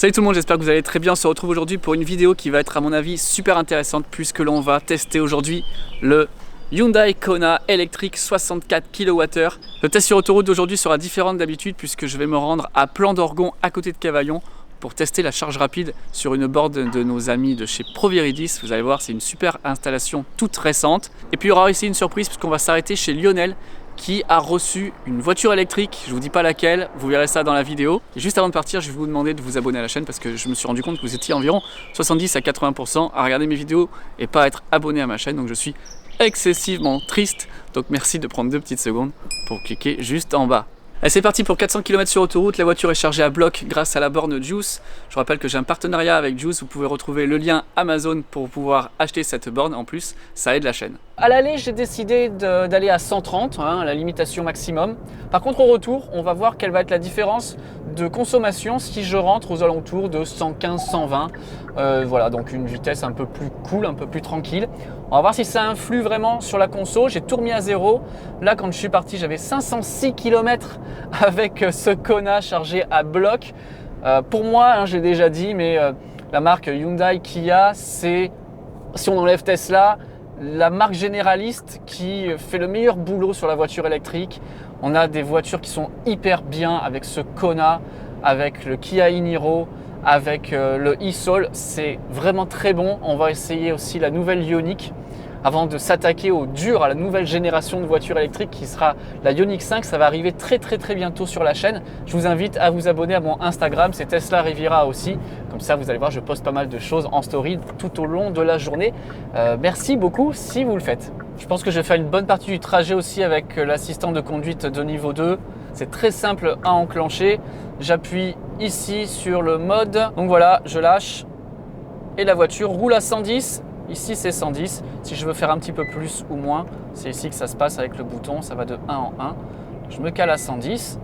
Salut tout le monde, j'espère que vous allez très bien. On se retrouve aujourd'hui pour une vidéo qui va être à mon avis super intéressante puisque l'on va tester aujourd'hui le Hyundai Kona électrique 64 kWh. Le test sur autoroute d'aujourd'hui sera différent d'habitude puisque je vais me rendre à Plan d'Orgon à côté de Cavaillon pour tester la charge rapide sur une borne de nos amis de chez Proviridis. Vous allez voir, c'est une super installation toute récente. Et puis il y aura aussi une surprise puisqu'on va s'arrêter chez Lionel qui a reçu une voiture électrique, je vous dis pas laquelle, vous verrez ça dans la vidéo. Et juste avant de partir, je vais vous demander de vous abonner à la chaîne parce que je me suis rendu compte que vous étiez environ 70 à 80% à regarder mes vidéos et pas à être abonné à ma chaîne, donc je suis excessivement triste. Donc merci de prendre 2 petites secondes pour cliquer juste en bas. Allez, c'est parti pour 400 km sur autoroute, la voiture est chargée à bloc grâce à la borne Juice. Je rappelle que j'ai un partenariat avec Juice, vous pouvez retrouver le lien Amazon pour pouvoir acheter cette borne, en plus ça aide la chaîne. À l'aller, j'ai décidé d'aller à 130, la limitation maximum. Par contre au retour, on va voir quelle va être la différence de consommation si je rentre aux alentours de 115-120. Voilà, donc une vitesse un peu plus cool, un peu plus tranquille. On va voir si ça influe vraiment sur la conso. J'ai tout remis à zéro. Là, quand je suis parti, j'avais 506 km avec ce Kona chargé à bloc. Pour moi, je l'ai déjà dit, mais la marque Hyundai Kia, c'est, si on enlève Tesla, la marque généraliste qui fait le meilleur boulot sur la voiture électrique. On a des voitures qui sont hyper bien avec ce Kona, avec le Kia e-Niro, avec le e-Soul. C'est vraiment très bon. On va essayer aussi la nouvelle Ioniq avant de s'attaquer au dur, à la nouvelle génération de voitures électriques qui sera la Ioniq 5. Ça va arriver très bientôt sur la chaîne. Je vous invite à vous abonner à mon Instagram, c'est Tesla Riviera aussi. Comme ça, vous allez voir, je poste pas mal de choses en story tout au long de la journée. Merci beaucoup si vous le faites. Je pense que je vais faire une bonne partie du trajet aussi avec l'assistant de conduite de niveau 2. C'est très simple à enclencher. J'appuie ici sur le mode. Donc voilà, je lâche et la voiture roule à 110. Ici c'est 110, si je veux faire un petit peu plus ou moins, c'est ici que ça se passe avec le bouton, ça va de 1 en 1. Je me cale à 110,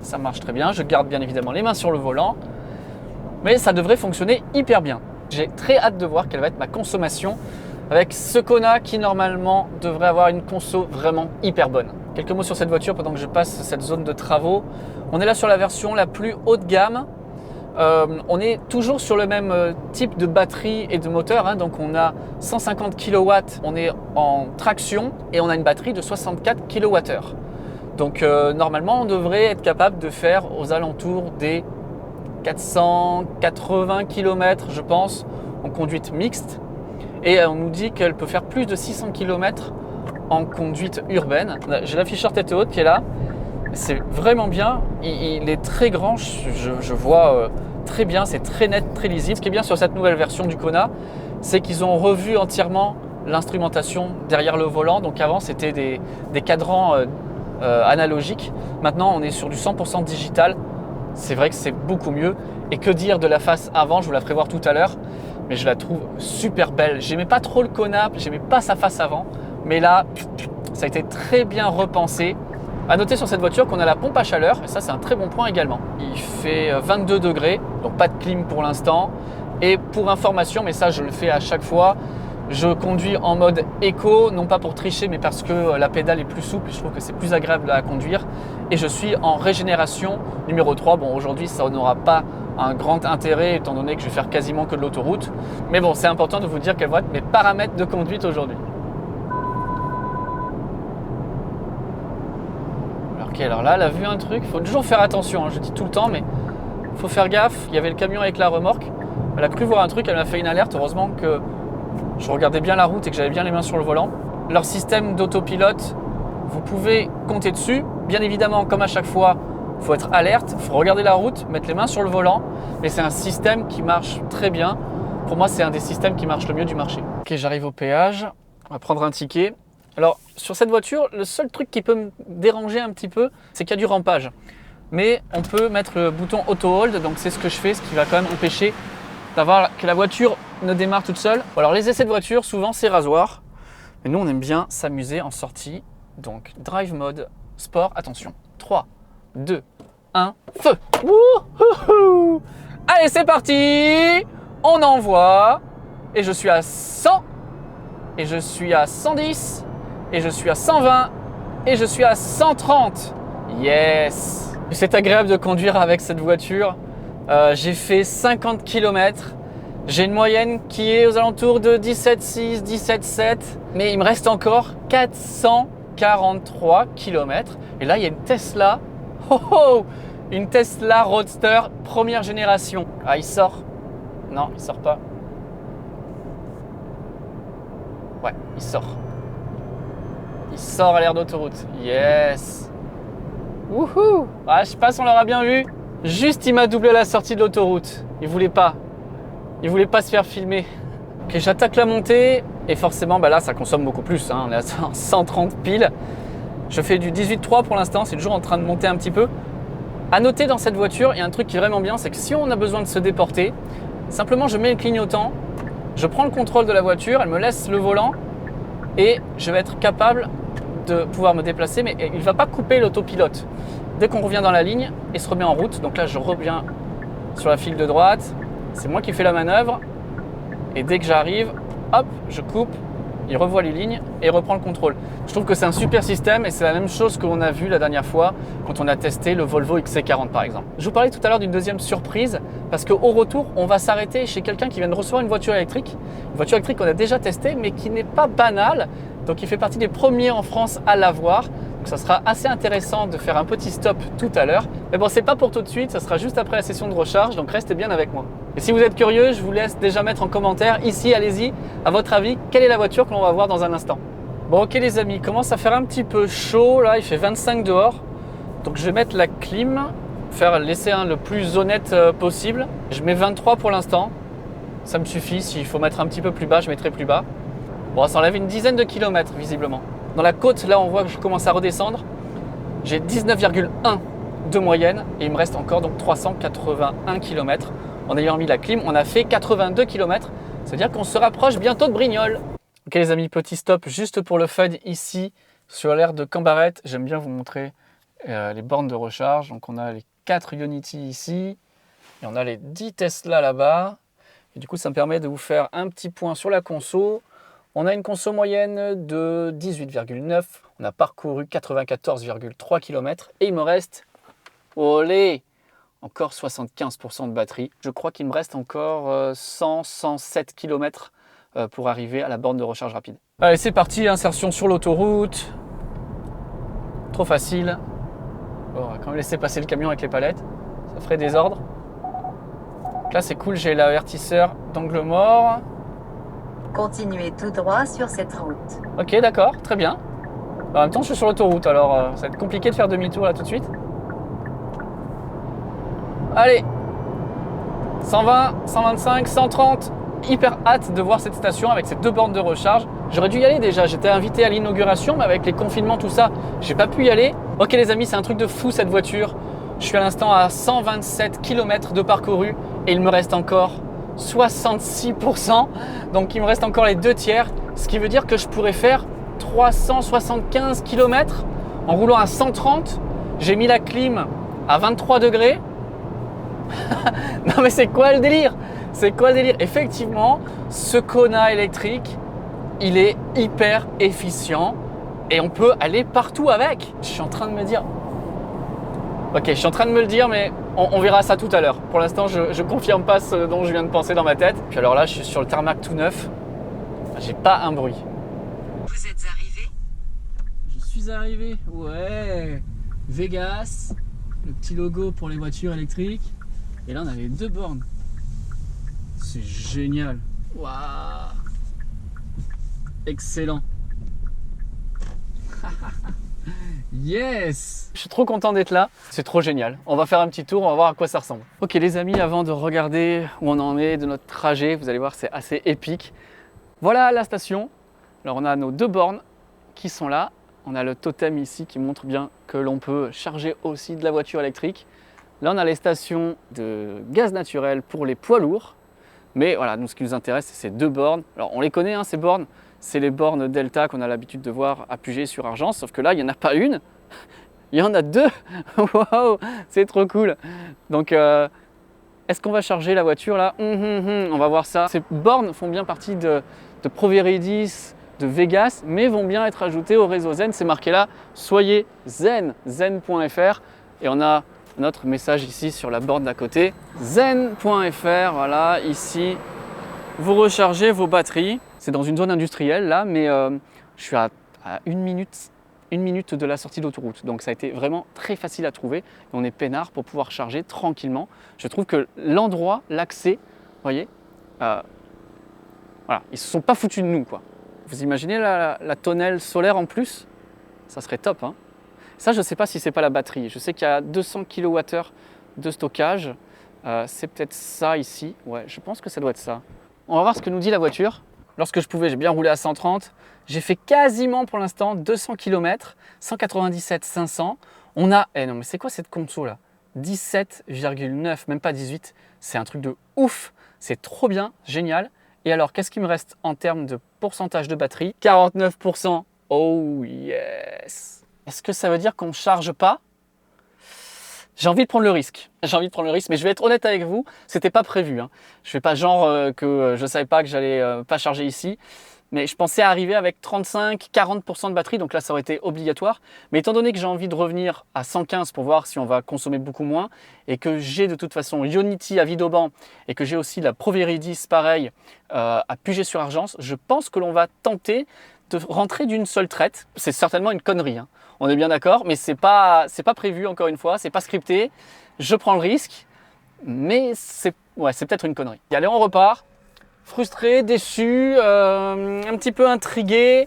ça marche très bien, je garde bien évidemment les mains sur le volant, mais ça devrait fonctionner hyper bien. J'ai très hâte de voir quelle va être ma consommation avec ce Kona qui normalement devrait avoir une conso vraiment hyper bonne. Quelques mots sur cette voiture pendant que je passe cette zone de travaux. On est là sur la version la plus haut de gamme. On est toujours sur le même type de batterie et de moteur, donc on a 150 kW, on est en traction et on a une batterie de 64 kWh. Donc normalement on devrait être capable de faire aux alentours des 480 km je pense en conduite mixte, et on nous dit qu'elle peut faire plus de 600 km en conduite urbaine. J'ai l'afficheur tête haute qui est là. C'est vraiment bien, il est très grand, je vois très bien, c'est très net, très lisible. Ce qui est bien sur cette nouvelle version du Kona, c'est qu'ils ont revu entièrement l'instrumentation derrière le volant. Donc avant c'était des cadrans analogiques, maintenant on est sur du 100% digital. C'est vrai que c'est beaucoup mieux. Et que dire de la face avant, je vous la ferai voir tout à l'heure, mais je la trouve super belle. J'aimais pas trop le Kona, j'aimais pas sa face avant, mais là ça a été très bien repensé. A noter sur cette voiture qu'on a la pompe à chaleur, et ça c'est un très bon point également. Il fait 22 degrés, donc pas de clim pour l'instant. Et pour information, mais ça je le fais à chaque fois, je conduis en mode éco, non pas pour tricher, mais parce que la pédale est plus souple, je trouve que c'est plus agréable à conduire. Et je suis en régénération numéro 3. Bon, aujourd'hui ça n'aura pas un grand intérêt étant donné que je vais faire quasiment que de l'autoroute. Mais bon, c'est important de vous dire quels vont être mes paramètres de conduite aujourd'hui. Ok, alors là, elle a vu un truc, il faut toujours faire attention, je dis tout le temps, mais il faut faire gaffe. Il y avait le camion avec la remorque, elle a cru voir un truc, elle m'a fait une alerte, heureusement que je regardais bien la route et que j'avais bien les mains sur le volant. Leur système d'autopilote, vous pouvez compter dessus, bien évidemment, comme à chaque fois, il faut être alerte, il faut regarder la route, mettre les mains sur le volant, mais c'est un système qui marche très bien. Pour moi, c'est un des systèmes qui marche le mieux du marché. Ok, j'arrive au péage, on va prendre un ticket. Alors sur cette voiture, le seul truc qui peut me déranger un petit peu, c'est qu'il y a du rampage. Mais on peut mettre le bouton auto hold, donc c'est ce que je fais, ce qui va quand même empêcher d'avoir que la voiture ne démarre toute seule. Alors les essais de voiture, souvent c'est rasoir, mais nous on aime bien s'amuser en sortie. Donc drive mode, sport, attention, 3, 2, 1, feu. Wouhou! Allez c'est parti, on envoie, et je suis à 100, et je suis à 110, et je suis à 120 et je suis à 130. Yes! C'est agréable de conduire avec cette voiture. J'ai fait 50 km. J'ai une moyenne qui est aux alentours de 17,6, 17,7. Mais il me reste encore 443 km. Et là, il y a une Tesla. Oh oh, une Tesla Roadster première génération. Ah, il sort. Non, il sort pas. Ouais, il sort. Il sort à l'aire d'autoroute. Yes. Wouhou. Ah, je sais pas si on l'aura bien vu. Juste, il m'a doublé à la sortie de l'autoroute. Il voulait pas. Il voulait pas se faire filmer. Ok, j'attaque la montée. Et forcément, bah là, ça consomme beaucoup plus. Hein. On est à 130 piles. Je fais du 18,3 pour l'instant. C'est toujours en train de monter un petit peu. À noter dans cette voiture, il y a un truc qui est vraiment bien. C'est que si on a besoin de se déporter, simplement, je mets le clignotant. Je prends le contrôle de la voiture. Elle me laisse le volant. Et je vais être capable de pouvoir me déplacer. Mais il ne va pas couper l'autopilote. Dès qu'on revient dans la ligne, il se remet en route. Donc là, je reviens sur la file de droite. C'est moi qui fais la manœuvre. Et dès que j'arrive, hop, je coupe. Il revoit les lignes et reprend le contrôle. Je trouve que c'est un super système et c'est la même chose qu'on a vu la dernière fois quand on a testé le Volvo XC40 par exemple. Je vous parlais tout à l'heure d'une deuxième surprise parce qu'au retour, on va s'arrêter chez quelqu'un qui vient de recevoir une voiture électrique. Une voiture électrique qu'on a déjà testée mais qui n'est pas banale. Donc il fait partie des premiers en France à l'avoir. Donc ça sera assez intéressant de faire un petit stop tout à l'heure. Mais bon, c'est pas pour tout de suite, ça sera juste après la session de recharge, donc restez bien avec moi. Et si vous êtes curieux, je vous laisse déjà mettre en commentaire ici, allez-y, à votre avis, quelle est la voiture que l'on va voir dans un instant. Bon ok les amis, il commence à faire un petit peu chaud, là il fait 25 dehors. Donc je vais mettre la clim, faire l'essai le plus honnête possible. Je mets 23 pour l'instant, ça me suffit, s'il faut mettre un petit peu plus bas, je mettrai plus bas. Bon, ça enlève une dizaine de kilomètres visiblement. Dans la côte, là on voit que je commence à redescendre. J'ai 19,1 de moyenne et il me reste encore donc 381 km. En ayant mis la clim, on a fait 82 km. C'est-à-dire qu'on se rapproche bientôt de Brignoles. Ok les amis, petit stop juste pour le fun ici sur l'aire de Cambarette. J'aime bien vous montrer les bornes de recharge. Donc on a les 4 Ionity ici et on a les 10 Tesla là-bas. Et du coup ça me permet de vous faire un petit point sur la conso. On a une conso moyenne de 18,9. On a parcouru 94,3 km et il me reste, olé, encore 75% de batterie. Je crois qu'il me reste encore 107 km pour arriver à la borne de recharge rapide. Allez, c'est parti, insertion sur l'autoroute. Trop facile. Bon, on va quand même laisser passer le camion avec les palettes. Ça ferait désordre. Donc là, c'est cool, j'ai l'avertisseur d'angle mort. Continuez tout droit sur cette route. Ok, d'accord, très bien. En même temps, je suis sur l'autoroute, alors ça va être compliqué de faire demi-tour là tout de suite. Allez, 120, 125, 130. Hyper hâte de voir cette station avec ces 2 bornes de recharge. J'aurais dû y aller déjà, j'étais invité à l'inauguration, mais avec les confinements, tout ça, j'ai pas pu y aller. Ok les amis, c'est un truc de fou cette voiture. Je suis à l'instant à 127 km de parcouru et il me reste encore 66%, donc il me reste encore les 2 tiers, ce qui veut dire que je pourrais faire 375 km en roulant à 130. J'ai mis la clim à 23 degrés. Non mais c'est quoi le délire? C'est quoi le délire? Effectivement, ce Kona électrique, il est hyper efficient et on peut aller partout avec. Je suis en train de me dire... Ok, je suis en train de me le dire, mais on verra ça tout à l'heure. Pour l'instant, je ne confirme pas ce dont je viens de penser dans ma tête. Puis alors là, je suis sur le tarmac tout neuf. J'ai pas un bruit. Vous êtes arrivé? Je suis arrivé, ouais. Vegas, le petit logo pour les voitures électriques. Et là, on a les 2 bornes. C'est génial. Waouh. Excellent. Yes! Je suis trop content d'être là, c'est trop génial. On va faire un petit tour, on va voir à quoi ça ressemble. Ok les amis, avant de regarder où on en est de notre trajet, vous allez voir c'est assez épique. Voilà la station. Alors on a nos 2 bornes qui sont là. On a le totem ici qui montre bien que l'on peut charger aussi de la voiture électrique. Là on a les stations de gaz naturel pour les poids lourds. Mais voilà, nous ce qui nous intéresse c'est ces 2 bornes. Alors on les connaît ces bornes. C'est les bornes Delta qu'on a l'habitude de voir à Puget sur Argence, sauf que là, il n'y en a pas une, il y en a 2. Waouh, c'est trop cool. Donc, est-ce qu'on va charger la voiture là? On va voir ça. Ces bornes font bien partie de Proveridis, de Vegas, mais vont bien être ajoutées au réseau Zen. C'est marqué là, soyez zen, zen.fr. Et on a notre message ici sur la borne d'à côté. Zen.fr, voilà, ici, vous rechargez vos batteries. C'est dans une zone industrielle là, mais je suis à une minute de la sortie d'autoroute. Donc ça a été vraiment très facile à trouver. Et on est peinard pour pouvoir charger tranquillement. Je trouve que l'endroit, l'accès, vous voyez, voilà, ils ne se sont pas foutus de nous, quoi. Vous imaginez la tonnelle solaire en plus? Ça serait top, hein. Ça, je ne sais pas si c'est pas la batterie. Je sais qu'il y a 200 kWh de stockage. C'est peut-être ça ici. Ouais, je pense que ça doit être ça. On va voir ce que nous dit la voiture. Lorsque je pouvais, j'ai bien roulé à 130. J'ai fait quasiment pour l'instant 200 km, 197 500. On a, non mais c'est quoi cette conso là? 17,9, même pas 18. C'est un truc de ouf. C'est trop bien, génial. Et alors, qu'est-ce qui me reste en termes de pourcentage de batterie? 49%. Oh yes. Est-ce que ça veut dire qu'on ne charge pas? J'ai envie de prendre le risque. J'ai envie de prendre le risque, mais je vais être honnête avec vous, c'était pas prévu, hein. Je fais pas genre que je savais pas que j'allais pas charger ici. Mais je pensais arriver avec 35-40% de batterie, donc là ça aurait été obligatoire. Mais étant donné que j'ai envie de revenir à 115 pour voir si on va consommer beaucoup moins, et que j'ai de toute façon Ionity à Villeauban, et que j'ai aussi la Proveridis pareil à Puget-sur-Argence, je pense que l'on va tenter de rentrer d'une seule traite. C'est certainement une connerie, hein. On est bien d'accord, mais c'est pas prévu encore une fois, c'est pas scripté. Je prends le risque, mais c'est peut-être une connerie. Et allez, on repart. Frustré, déçu, un petit peu intrigué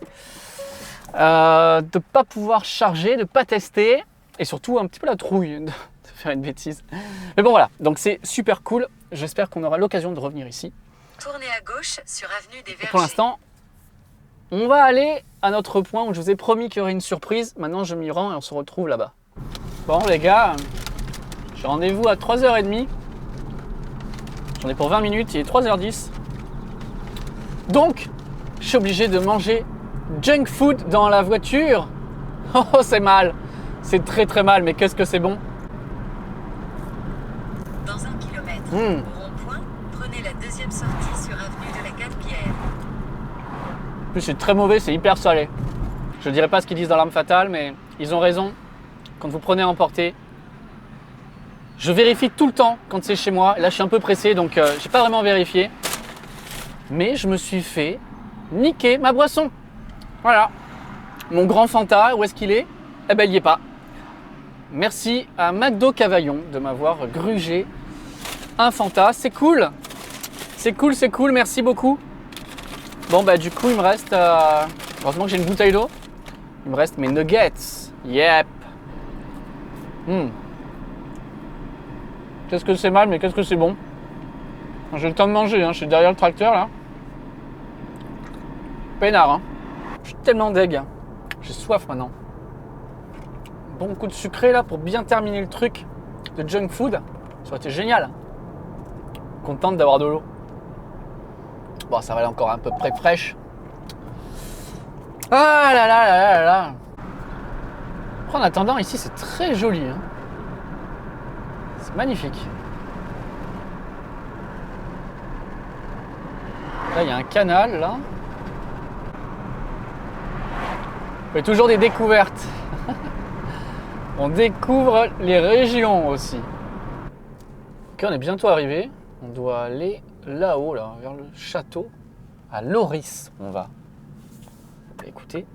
de ne pas pouvoir charger, de ne pas tester et surtout un petit peu la trouille de faire une bêtise. Mais bon voilà, donc c'est super cool. J'espère qu'on aura l'occasion de revenir ici. Tournez à gauche sur avenue des Vergers. Pour l'instant, on va aller à notre point où je vous ai promis qu'il y aurait une surprise. Maintenant, je m'y rends et on se retrouve là-bas. Bon les gars, j'ai rendez-vous à 3h30. J'en ai pour 20 minutes, il est 3h10. Donc, je suis obligé de manger junk food dans la voiture. Oh, c'est mal. C'est très très mal, mais qu'est-ce que c'est bon. Dans 1 kilomètre, au rond-point, prenez la deuxième sortie sur avenue de la Quatre-Pierres. En plus, c'est très mauvais, c'est hyper salé. Je ne dirais pas ce qu'ils disent dans l'Arme Fatale, mais ils ont raison. Quand vous prenez à emporter, je vérifie tout le temps quand c'est chez moi. Là, je suis un peu pressé, donc j'ai pas vraiment vérifié. Mais je me suis fait niquer ma boisson. Voilà. Mon grand Fanta, où est-ce qu'il est? Eh ben, il n'y est pas. Merci à McDo Cavaillon de m'avoir grugé un Fanta. C'est cool. C'est cool, c'est cool. Merci beaucoup. Bon, bah, du coup, il me reste... heureusement que j'ai une bouteille d'eau. Il me reste mes nuggets. Yep. Qu'est-ce que c'est mal, mais qu'est-ce que c'est bon. J'ai le temps de manger, hein. Je suis derrière le tracteur là. Peinard, hein. Je suis tellement deg. J'ai soif maintenant. Bon coup de sucré là pour bien terminer le truc de junk food. Ça aurait été génial. Contente d'avoir de l'eau. Bon, ça va aller encore un peu près fraîche. Ah là là là là là. Après, en attendant, ici c'est très joli, hein. C'est magnifique. Là, il y a un canal, là. On fait toujours des découvertes. On découvre les régions aussi. Ok, on est bientôt arrivé. On doit aller là-haut, là, vers le château. À Loris, on va. Écoutez.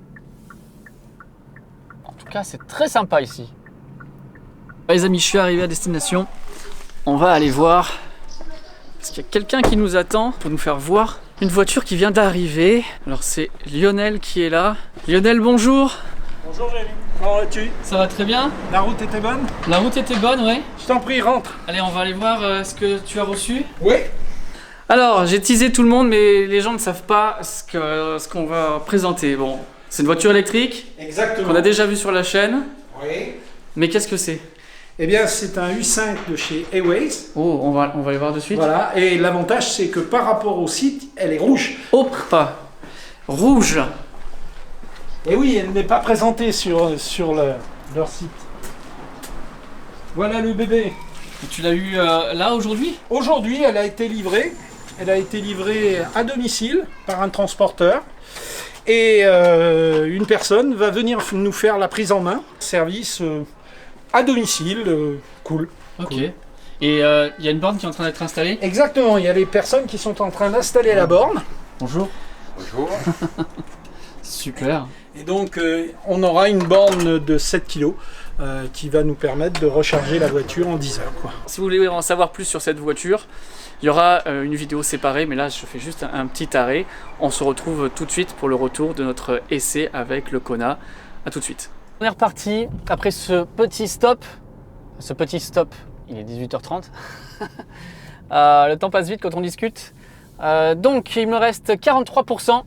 En tout cas, c'est très sympa ici. Les amis, je suis arrivé à destination. On va aller voir. Parce qu'il y a quelqu'un qui nous attend pour nous faire voir une voiture qui vient d'arriver. Alors c'est Lionel qui est là. Lionel, bonjour. Bonjour Jérémy, comment vas-tu? Ça va très bien? La route était bonne? La route était bonne, ouais. Je t'en prie, rentre. Allez, on va aller voir ce que tu as reçu. Oui. Alors, j'ai teasé tout le monde, mais les gens ne savent pas ce qu'on va présenter. Bon, c'est une voiture électrique. Exactement. Qu'on a déjà vue sur la chaîne. Oui. Mais qu'est-ce que c'est? Eh bien, c'est un U5 de chez Airways. Oh, on va aller voir de suite. Voilà, et l'avantage, c'est que par rapport au site, elle est rouge. Hop, rouge. Et oui, elle n'est pas présentée sur leur site. Voilà le bébé. Et tu l'as eu là aujourd'hui? Aujourd'hui, elle a été livrée. Elle a été livrée à domicile par un transporteur. Et une personne va venir nous faire la prise en main. Service à domicile, cool. Ok. Cool. Et il y a une borne qui est en train d'être installée. Exactement, il y a les personnes qui sont en train d'installer la borne. Bonjour. Bonjour. Super. Et donc on aura une borne de 7 kg qui va nous permettre de recharger la voiture en 10 heures, quoi. Si vous voulez en savoir plus sur cette voiture, il y aura une vidéo séparée, mais là je fais juste un petit arrêt. On se retrouve tout de suite pour le retour de notre essai avec le Kona. A tout de suite. On est reparti après ce petit stop. Il est 18h30. Le temps passe vite quand on discute. Donc il me reste 43%.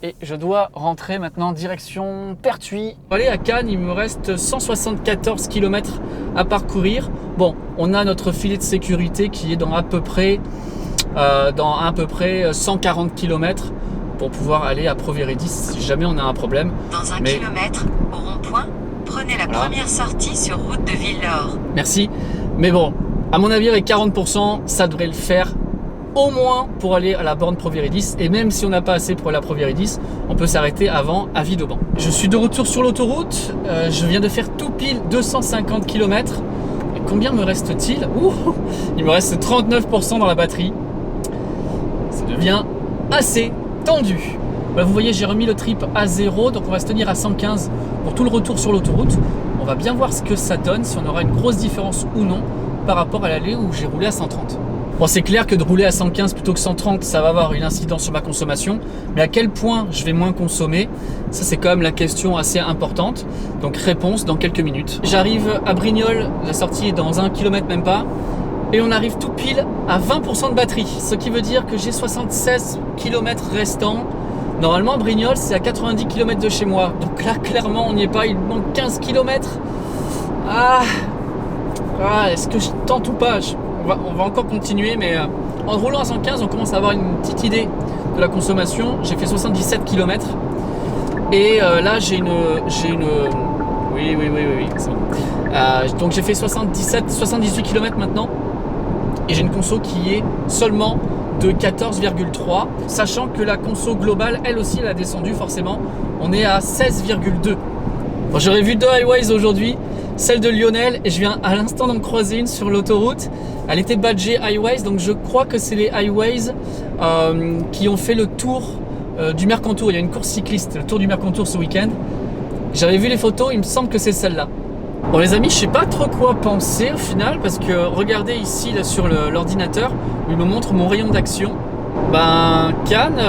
Et je dois rentrer maintenant direction Pertuis. Pour aller à Cannes, il me reste 174 km à parcourir. Bon, on a notre filet de sécurité qui est dans à peu près 140 km pour pouvoir aller à Provéridis si jamais on a un problème. Dans un Mais- kilomètre, au rond-point, prenez la Voilà. première sortie sur route de Villelaure. Merci. Mais bon, à mon avis, avec 40%, ça devrait le faire au moins pour aller à la borne Provéridis. Et même si on n'a pas assez pour aller à Provéridis, on peut s'arrêter avant à Vidauban. Je suis de retour sur l'autoroute. Je viens de faire tout pile 250 km. Et combien me reste-t-il? Il me reste 39% dans la batterie. Ça devient assez tendu. Voilà, vous voyez, j'ai remis le trip à 0, donc on va se tenir à 115 pour tout le retour sur l'autoroute. On va bien voir ce que ça donne, si on aura une grosse différence ou non par rapport à l'allée où j'ai roulé à 130. Bon, c'est clair que de rouler à 115 plutôt que 130, ça va avoir une incidence sur ma consommation, mais à quel point je vais moins consommer, ça c'est quand même la question assez importante. Donc réponse dans quelques minutes. J'arrive à Brignoles, la sortie est dans 1 km même pas, et on arrive tout pile à 20% de batterie, ce qui veut dire que j'ai 76 km restants. Normalement, Brignoles, c'est à 90 km de chez moi. Donc là, clairement, on n'y est pas. Il manque 15 km. Est-ce que je tente ou pas? On va encore continuer, mais en roulant à 115, on commence à avoir une petite idée de la consommation. J'ai fait 77 km. Et là, j'ai une... Oui, c'est bon. Donc j'ai fait 78 km maintenant. Et j'ai une conso qui est seulement de 14,3, sachant que la conso globale, elle aussi, elle a descendu forcément. On est à 16,2. Bon, j'aurais vu deux highways aujourd'hui, celle de Lionel, et je viens à l'instant d'en croiser une sur l'autoroute. Elle était badgée highways, donc je crois que c'est les highways qui ont fait le tour du Mercantour. Il y a une course cycliste, le tour du Mercantour ce week-end. J'avais vu les photos, il me semble que c'est celle-là. Bon les amis, je sais pas trop quoi penser au final, parce que regardez ici là, sur l'ordinateur, où il me montre mon rayon d'action. Ben Cannes,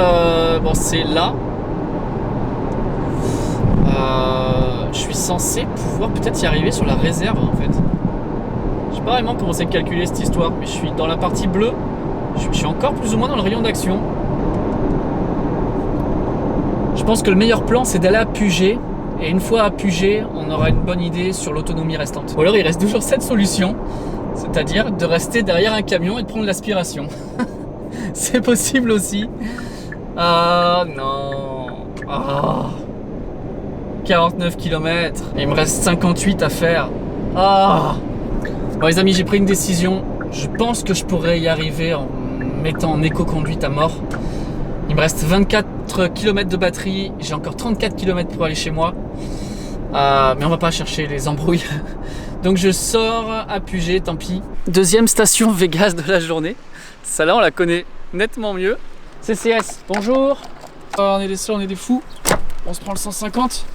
bon c'est là. Je suis censé pouvoir peut-être y arriver sur la réserve en fait. Je sais pas vraiment comment c'est calculé cette histoire, mais je suis dans la partie bleue. Je suis encore plus ou moins dans le rayon d'action. Je pense que le meilleur plan c'est d'aller à Puget. Et une fois à Puget, on aura une bonne idée sur l'autonomie restante. Ou alors il reste toujours cette solution, c'est-à-dire de rester derrière un camion et de prendre l'aspiration. C'est possible aussi. Ah non. 49 km. Il me reste 58 à faire. Bon les amis, j'ai pris une décision. Je pense que je pourrais y arriver en mettant en éco-conduite à mort. Il me reste 24 km de batterie, j'ai encore 34 km pour aller chez moi. Mais on va pas chercher les embrouilles. Donc je sors à Puget, tant pis. Deuxième station Vegas de la journée. Celle-là, on la connaît nettement mieux. CCS, bonjour. On est des seuls, on est des fous. On se prend le 150.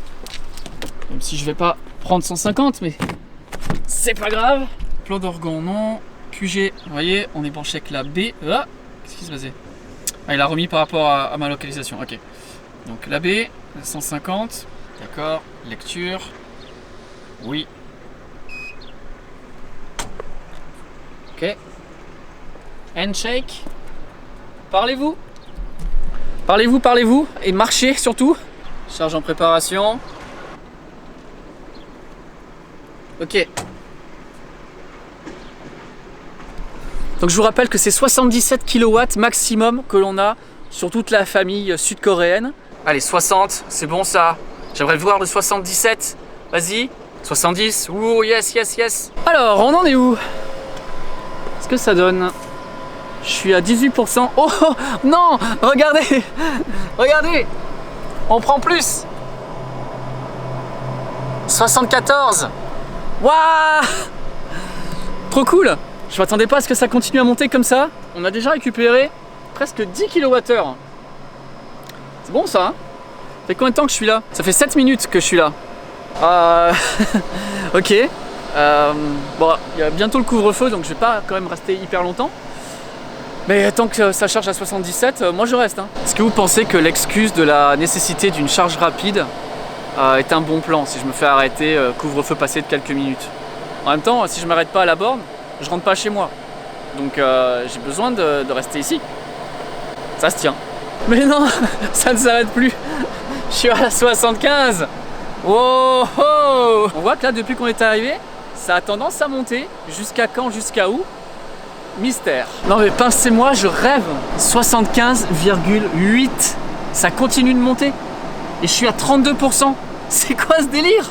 Même si je vais pas prendre 150, mais c'est pas grave. Plan d'Orgon, non. Puget, vous voyez, on est branché avec la B. Qu'est-ce qui se passait? Il a remis par rapport à ma localisation, ok. Donc la B, 150, d'accord, lecture, oui. Ok. Handshake. Parlez-vous. Parlez-vous, et marchez surtout. Charge en préparation. Ok. Donc je vous rappelle que c'est 77 kW maximum que l'on a sur toute la famille sud-coréenne. Allez, 60, c'est bon ça. J'aimerais voir le 77. Vas-y. 70. Ouh, yes. Alors, on en est où? Qu'est-ce que ça donne? Je suis à 18%. Oh non, regardez. On prend plus. 74. Waouh! Trop cool! Je m'attendais pas à ce que ça continue à monter comme ça. On a déjà récupéré presque 10 kWh. C'est bon ça, hein? Ça fait combien de temps que je suis là? Ça fait 7 minutes que je suis là. Ok. Bon, il y a bientôt le couvre-feu, donc je vais pas quand même rester hyper longtemps. Mais tant que ça charge à 77, moi je reste. Hein. Est-ce que vous pensez que l'excuse de la nécessité d'une charge rapide est un bon plan si je me fais arrêter couvre-feu passé de quelques minutes? En même temps, si je m'arrête pas à la borne, je rentre pas chez moi. Donc j'ai besoin de rester ici. Ça se tient. Mais non, ça ne s'arrête plus. Je suis à la 75. Wow, oh. On voit que là, depuis qu'on est arrivé, ça a tendance à monter. Jusqu'à quand, jusqu'à où? Mystère. Non mais pincez-moi, je rêve. 75,8. Ça continue de monter. Et je suis à 32%. C'est quoi ce délire?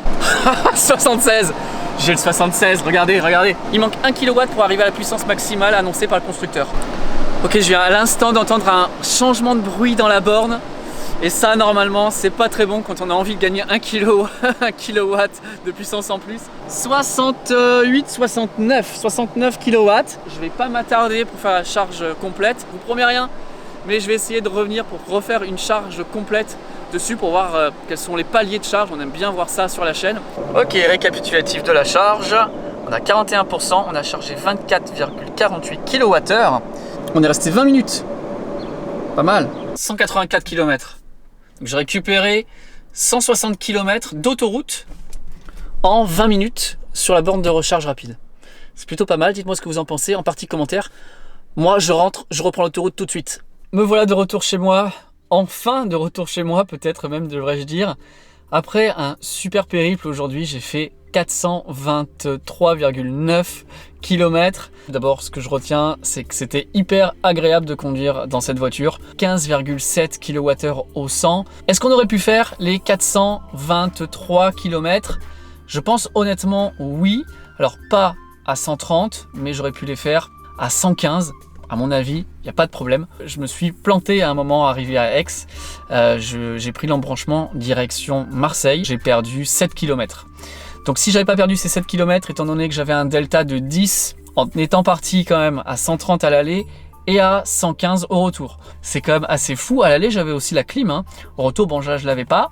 76. J'ai le 76, regardez, regardez. Il manque 1 kW pour arriver à la puissance maximale annoncée par le constructeur. Ok, je viens à l'instant d'entendre un changement de bruit dans la borne. Et ça, normalement, c'est pas très bon quand on a envie de gagner 1 kW de puissance en plus. 68, 69 kW. Je vais pas m'attarder pour faire la charge complète. Je vous promets rien, mais je vais essayer de revenir pour refaire une charge complète dessus pour voir quels sont les paliers de charge. On aime bien voir ça sur la chaîne. Ok, récapitulatif de la charge. On a 41%, on a chargé 24,48 kWh. On est resté 20 minutes. Pas mal. 184 km. Donc j'ai récupéré 160 km d'autoroute en 20 minutes sur la borne de recharge rapide. C'est plutôt pas mal, dites-moi ce que vous en pensez en partie commentaire. Moi je rentre, je reprends l'autoroute tout de suite. Me voilà de retour chez moi, enfin de retour chez moi peut-être même devrais-je dire. Après un super périple aujourd'hui, j'ai fait 423,9 km. D'abord, ce que je retiens, c'est que c'était hyper agréable de conduire dans cette voiture. 15,7 kWh au 100. Est-ce qu'on aurait pu faire les 423 km? Je pense honnêtement oui. Alors pas à 130, mais j'aurais pu les faire à 115. À mon avis, il n'y a pas de problème. Je me suis planté à un moment arrivé à Aix. J'ai pris l'embranchement direction Marseille. J'ai perdu 7 km. Donc si j'avais pas perdu ces 7 km, étant donné que j'avais un delta de 10 en étant parti quand même à 130 à l'aller et à 115 au retour. C'est quand même assez fou. À l'aller, j'avais aussi la clim. Hein. Au retour, bon, je l'avais pas.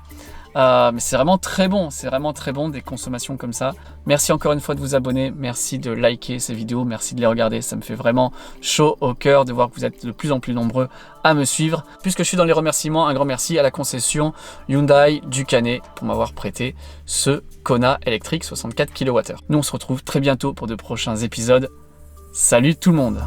Mais c'est vraiment très bon, des consommations comme ça. Merci encore une fois de vous abonner, merci de liker ces vidéos, merci de les regarder, ça me fait vraiment chaud au cœur de voir que vous êtes de plus en plus nombreux à me suivre. Puisque je suis dans les remerciements, un grand merci à la concession Hyundai du Canet pour m'avoir prêté ce Kona électrique 64 kWh. Nous on se retrouve très bientôt pour de prochains épisodes. Salut tout le monde!